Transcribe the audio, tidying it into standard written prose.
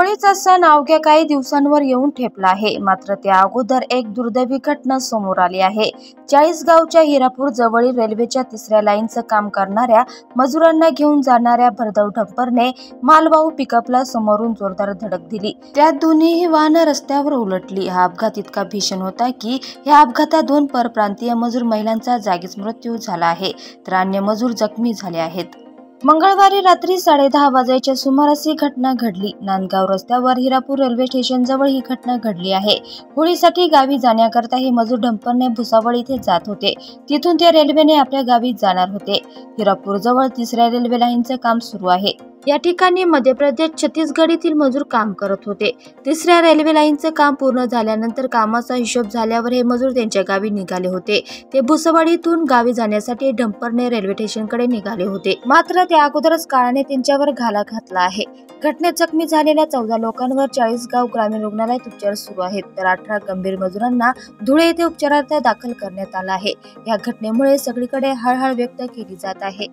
होळीचा सण अवघ्या काही दिवसांवर येऊन ठेपला आहे. मात्र त्या अगोदर एक दुर्दैवी घटना समोर आली आहे. चाळीसगावच्या हिरापूर जवळील रेल्वेच्या तिसऱ्या लाईनचं काम करणाऱ्या मजुरांना घेऊन जाणाऱ्या भरधाव डंपरने मालवाहू पिकअपला समोरून जोरदार धडक दिली. त्यात दोन्हीही वाहनं रस्त्यावर उलटली. हा अपघात इतका भीषण होता की या अपघातात 2 परप्रांतीय मजूर महिलांचा जागीच मृत्यू झाला आहे, तर अन्य मजूर जखमी झाले आहेत. मंगळवारी रात्री 10:30 वाजायच्या सुमारास ही घटना घडली. नांदगाव रस्त्यावर हिरापूर रेल्वे स्टेशन जवळ ही घटना घडली आहे. होळीसाठी गावी जाण्याकरता हे मजूर डंपरने भुसावळ इथे जात होते. तिथून ते रेल्वेने आपल्या गावी जाणार होते. हिरापूर जवळ तिसऱ्या रेल्वे लाईनचं काम सुरू आहे. या ठिकाणी मध्य प्रदेश छत्तीसगड येथील मजूर काम करत होते. तिसऱ्या रेल्वे लाईनचं काम पूर्ण झाल्यानंतर कामाचा हिशोब झाल्यावर हे मजूर त्यांच्या गावी निघाले होते. ते भुसावळीतून गावी जाण्यासाठी डंपरने रेल्वे स्टेशनकडे निघाले होते. मात्र त्या अगोदरच काळाने त्यांच्यावर घाला घातला आहे. घटनेत जखमी झालेल्या 14 लोकांवर चाळीसगाव ग्रामीण रुग्णालयात उपचार सुरू आहेत, तर 18 गंभीर मजुरांना धुळे येथे उपचारार्थ दाखल करण्यात आलं आहे. या घटनेमुळे सगळीकडे हळहळ व्यक्त केली जात आहे.